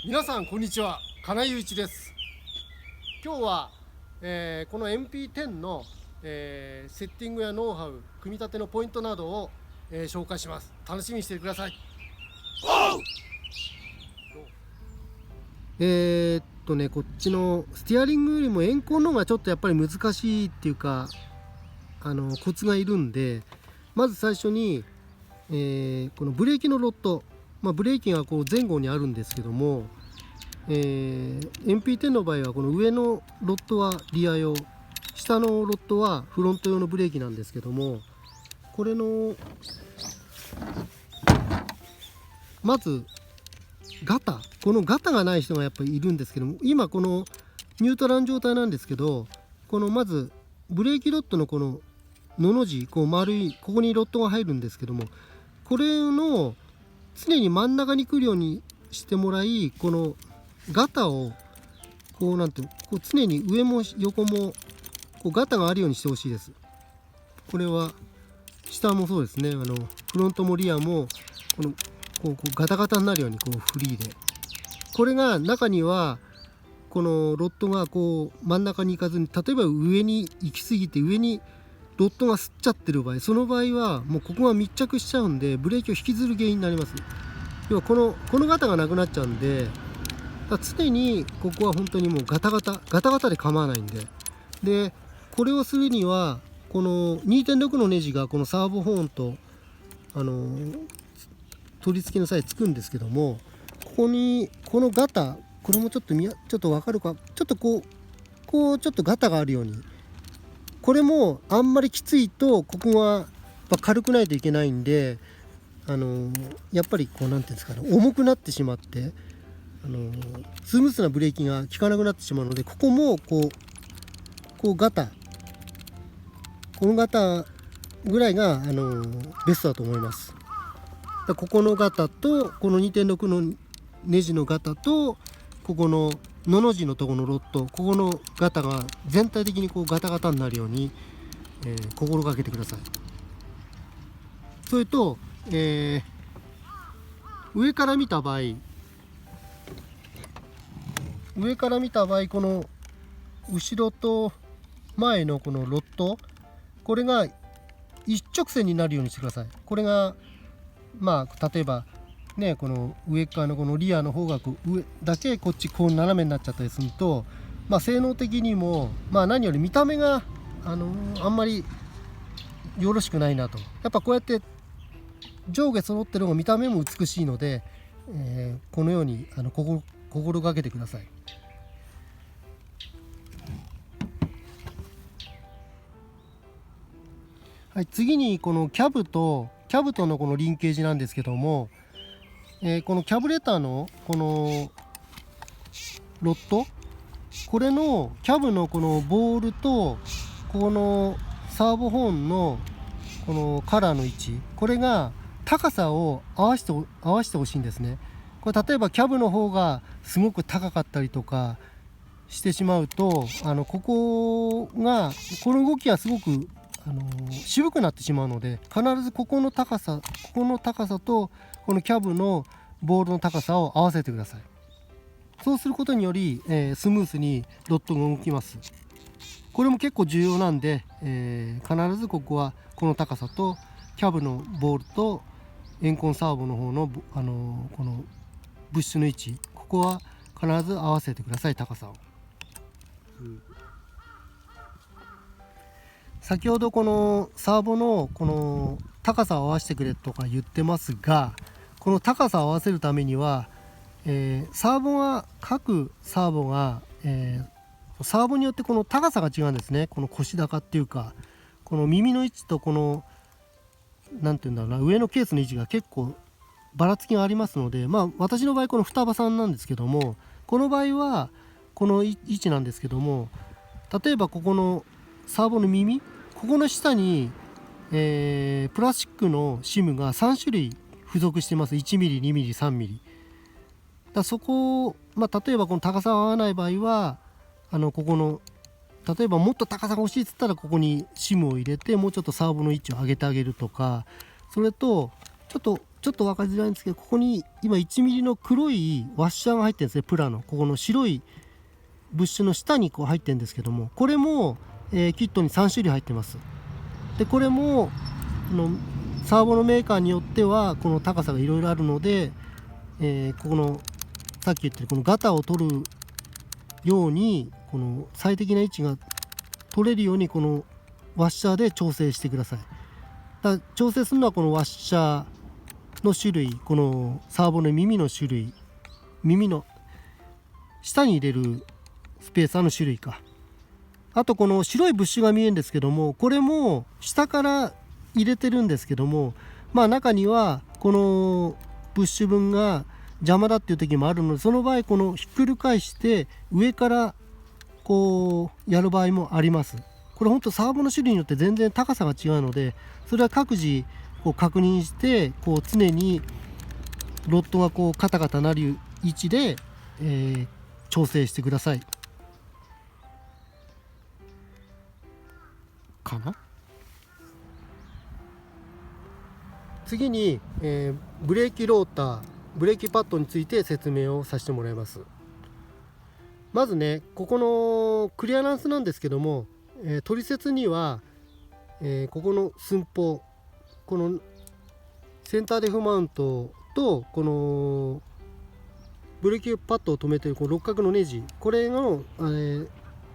皆さんこんにちは、金井雄一です。今日は、この MP10 の、セッティングやノウハウ、組み立てのポイントなどを、紹介します。楽しみにしてください。こっちのステアリングよりもエンコンの方がちょっとやっぱり難しいっていうか、コツがいるんで、まず最初に、このブレーキのロッド、ブレーキがこう前後にあるんですけども、MP10 の場合はこの上のロッドはリア用、下のロッドはフロント用のブレーキなんですけども、これのまずこのガタがない人がやっぱりいるんですけども、今このニュートラル状態なんですけど、このまずブレーキロッドのこののの字、こう丸いここにロッドが入るんですけども、これの常に真ん中に来るようにしてもらい、このガタをこうなんてこう常に上も横もこうガタがあるようにしてほしいです。これは下もそうですね。フロントもリアもこうガタガタになるようにこうフリーで、これが中にはこのロッドがこう真ん中に行かずに、例えば上に行き過ぎて上にロッドが吸っちゃってる場合、その場合はもうここが密着しちゃうんでブレーキを引きずる原因になります。要はこのガタがなくなっちゃうんで、常にここは本当にもうガタガタで構わないんで、これをするにはこの 2.6 のネジがこのサーボホーンと取り付けの際つくんですけども、ここにこのガタ、これもちょっと分かるか、ちょっとこうちょっとガタがあるように、これもあんまりきついとここがやっぱ軽くないといけないんで、やっぱりこうなんていうんですかね、重くなってしまって、スムーズなブレーキが効かなくなってしまうので、ここもこうガタ、このガタぐらいがベストだと思います。ここのガタとこの 2.6 のネジのガタとここののの字のところのロッド、ここのガタが全体的にこうガタガタになるように、心がけてください。それと、上から見た場合、この後ろと前のこのロッド、これが一直線になるようにしてください。これが例えばね、この上側のこのリアの方がこう上だけこっちこう斜めになっちゃったりすると、性能的にも何より見た目があんまりよろしくないなと。やっぱこうやって上下揃ってる方が見た目も美しいので、このように心がけてください。はい、次にこのキャブとのこのリンケージなんですけども、このキャブレターのこのロッド、これのキャブのこのボールとこのサーボホーンのこのカラーの位置、これが高さを合わせてほしいんですね。これ例えばキャブの方がすごく高かったりとかしてしまうと、この動きがすごく渋くなってしまうので、必ずここの高さとこのキャブのボールの高さを合わせてください。そうすることにより、スムーズにロッドが動きます。これも結構重要なんで、必ずここはこの高さとキャブのボールとエンコンサーボの方の、このブッシュの位置、ここは必ず合わせてください、高さを。先ほどこのサーボのこの高さを合わせてくれとか言ってますが、この高さを合わせるためには、各サーボが、サーボによってこの高さが違うんですね。この腰高っていうか、この耳の位置とこのなんていうんだろうな、上のケースの位置が結構ばらつきがありますので、私の場合この双葉さんなんですけども、この場合はこの位置なんですけども、例えばここのサーボの耳、ここの下に、プラスチックのシムが3種類付属してます。 1mm、2mm、3mm だ。そこを、例えばこの高さが合わない場合はここの例えばもっと高さが欲しいっつったらここにシムを入れてもうちょっとサーボの位置を上げてあげるとか、それとちょっちょっと分かりづらいんですけど、ここに今1ミリの黒いワッシャーが入ってるんですね。プラのここの白いブッシュの下にこう入ってるんですけども、これも、キットに3種類入ってます。でこれもサーボのメーカーによってはこの高さがいろいろあるので、ここのさっき言ってるこのガタを取るようにこの最適な位置が取れるようにこのワッシャーで調整してください。だから調整するのはこのワッシャーの種類、このサーボの耳の種類、耳の下に入れるスペーサーの種類か、あとこの白いブッシュが見えるんですけども、これも下から入れてるんですけども、中にはこのブッシュ分が邪魔だっていう時もあるので、その場合このひっくり返して上からこうやる場合もあります。これ本当サーボの種類によって全然高さが違うので、それは各自こう確認してこう常にロッドがこうカタカタなる位置で、調整してくださいかな。次に、ブレーキローター、ブレーキパッドについて説明をさせてもらいます。まずね、ここのクリアランスなんですけども、取説には、ここの寸法、このセンターレフマウントとこのブレーキパッドを止めているこの六角のネジ、これの、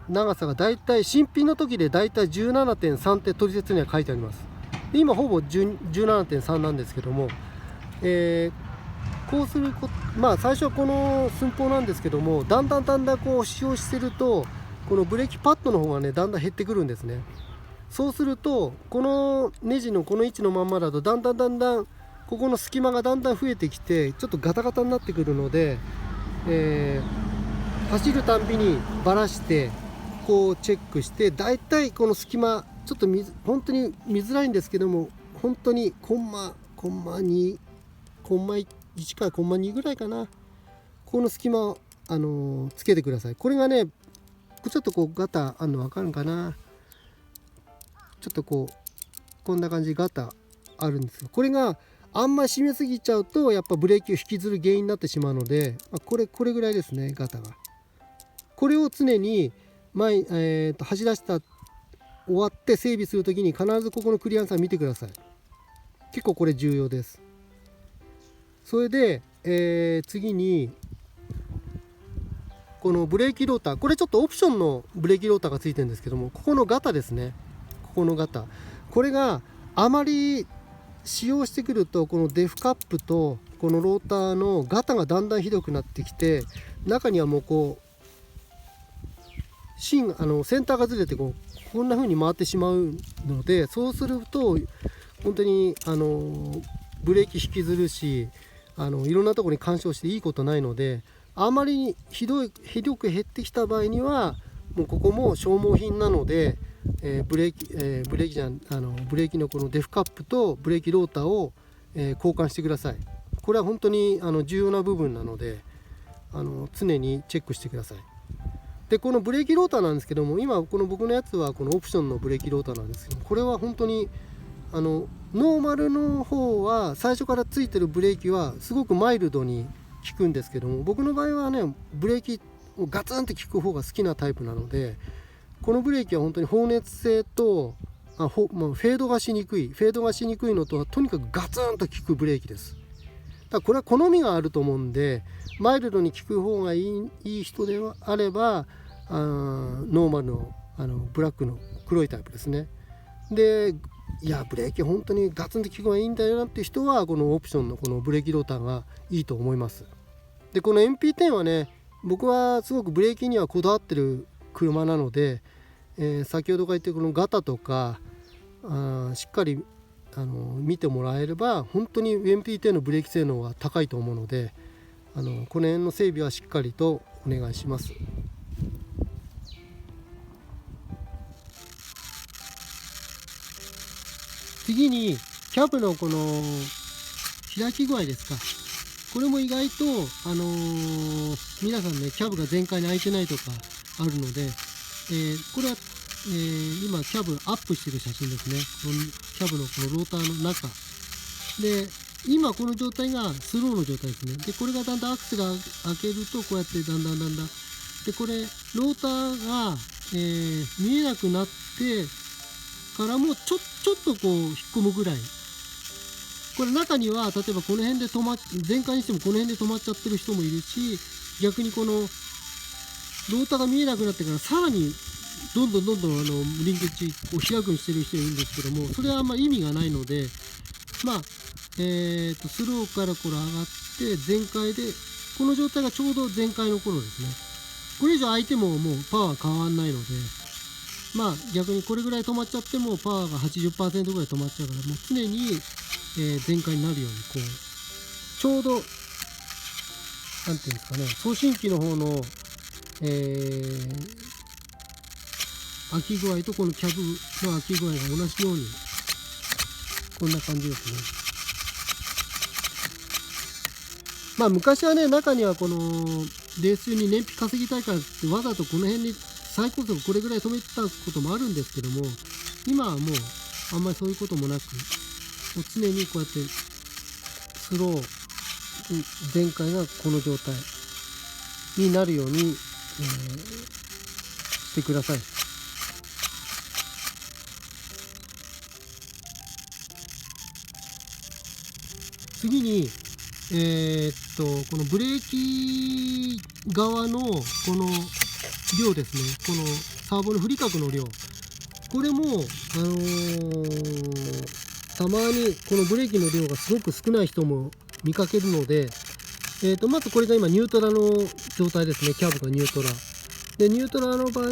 長さがだいたい新品の時でだいたい 17.3 って取説には書いてあります。で今ほぼ 17.3 なんですけども、こうする最初はこの寸法なんですけども、だんだんこう使用してるとこのブレーキパッドの方がねだんだん減ってくるんですね。そうするとこのネジのこの位置のまんまだとだんだんここの隙間がだんだん増えてきてちょっとガタガタになってくるので、走るたんびにばらしてこうチェックして、だいたいこの隙間ちょっと本当に見づらいんですけども、本当にコンマ2コンマ1からコンマ2ぐらいかな、この隙間を、つけてください。これがねちょっとこうガタあるの分かるかな。ちょっとこんな感じでガタあるんですが、これがあんまり締めすぎちゃうとやっぱブレーキを引きずる原因になってしまうので、これぐらいですね、ガタが。これを常に走らせた終わって整備するときに必ずここのクリアランスを見てください。結構これ重要です。それで、次にこのブレーキローター、これちょっとオプションのブレーキローターがついてるんですけども、ここのガタですね、ここのガタ、これがあまり使用してくるとこのデフカップとこのローターのガタがだんだんひどくなってきて、中にはもうこうセンターがずれてこんな風に回ってしまうので、そうすると本当にブレーキ引きずるし、いろんなところに干渉していいことないので、あまりひどく減ってきた場合にはもうここも消耗品なので、ブレーキのこのデフカップとブレーキローターを、交換してください。これは本当に重要な部分なので常にチェックしてください。でこのブレーキローターなんですけども、今この僕のやつはこのオプションのブレーキローターなんですけども、これは本当にノーマルの方は最初からついてるブレーキはすごくマイルドに効くんですけども、僕の場合はねブレーキをガツンと効く方が好きなタイプなので、このブレーキは本当に放熱性とフェードがしにくいのとはとにかくガツンと効くブレーキです。だからこれは好みがあると思うんで、マイルドに効く方がいい人であればノーマルのブラックの黒いタイプですね。でいやブレーキ本当にガツンと効く方がいいんだよなっていう人はこのオプションのこのブレーキローターがいいと思います。でこの MP10 はね、僕はすごくブレーキにはこだわってる車なので、先ほどから言ってこのガタとかしっかり見てもらえれば本当に MP10 のブレーキ性能は高いと思うので、この辺の整備はしっかりとお願いします。次にキャブのこの開き具合ですか。これも意外と、皆さんねキャブが全開に開いてないとかあるので、これは、今キャブアップしてる写真ですね。このキャブのこのローターの中で今この状態がスローの状態ですね。でこれがだんだんアクセル開けるとこうやってだんだんでこれローターが、見えなくなってからもちょっとこう引っ込むぐらい。これ中には例えばこの辺で全開にしてもこの辺で止まっちゃってる人もいるし、逆にこのローターが見えなくなってからさらにどんどんリンケッジを開くようにしてる人いるんですけども、それはあんま意味がないので、まあスローからこれ上がって全開で、この状態がちょうど全開の頃ですね。これ以上空いてももうパワー変わんないので、まあ逆にこれぐらい止まっちゃってもパワーが 80% ぐらい止まっちゃうから、もう常に、全開になるようにこうちょうどなんていうんですかね、送信機の方の、開き具合とこのキャブの開き具合が同じようにこんな感じですね。まあ昔はね、中にはこのレース中に燃費稼ぎたいからってわざとこの辺に最高速これぐらい止めてたこともあるんですけども、今はもうあんまりそういうこともなく、もう常にこうやってスロー全開がこの状態になるように、してください。次にこのブレーキ側のこの量ですね、このサーボの振り角の量、これも、たまにこのブレーキの量がすごく少ない人も見かけるので、まずこれが今ニュートラの状態ですね。キャブがニュートラで、ニュートラの場合、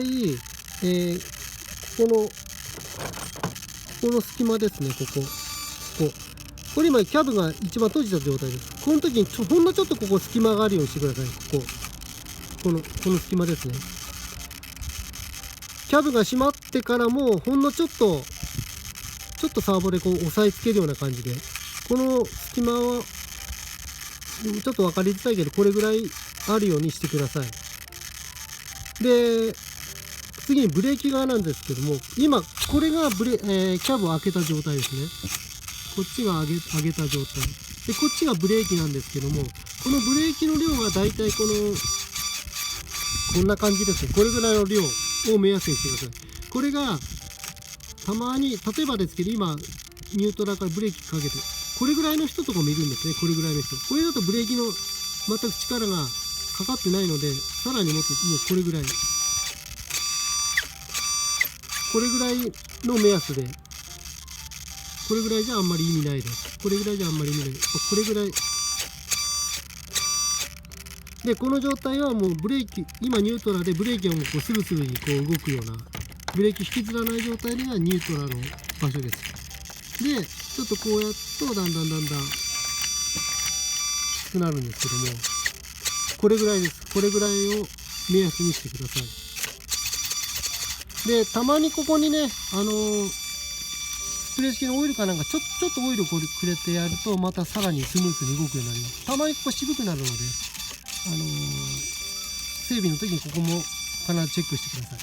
この隙間ですね、これ今キャブが一番閉じた状態です。この時にほんのちょっとここ隙間があるようにしてください。この隙間ですね。キャブが閉まってからもほんのちょっとサーボでこう押さえつけるような感じで、この隙間はちょっと分かりづらいけどこれぐらいあるようにしてください。で次にブレーキ側なんですけども、今これがキャブを開けた状態ですね。こっちが上げた状態で、こっちがブレーキなんですけども、このブレーキの量がだいたいこんな感じですね。これぐらいの量を目安にしてください。これがたまに、例えばですけど、今ニュートラからブレーキかけてこれぐらいの人とかもいるんですね。これぐらいの人、これだとブレーキの全く力がかかってないので、さらにもっともうこれぐらいの目安で、これぐらいじゃあんまり意味ないです。これぐらいじゃあんまり意味ない。これぐらいで、この状態はもうブレーキ、今ニュートラでブレーキがもうこうスルスルにこう動くような、ブレーキ引きずらない状態がニュートラの場所です。で、ちょっとこうやっとだんだんきつくなるんですけども、これぐらいです。これぐらいを目安にしてください。で、たまにここにね、スプレー式のオイルかなんかちょっとオイルをくれてやると、またさらにスムーズに動くようになります。たまにここ渋くなるので、整備の時にここも必ずチェックしてください。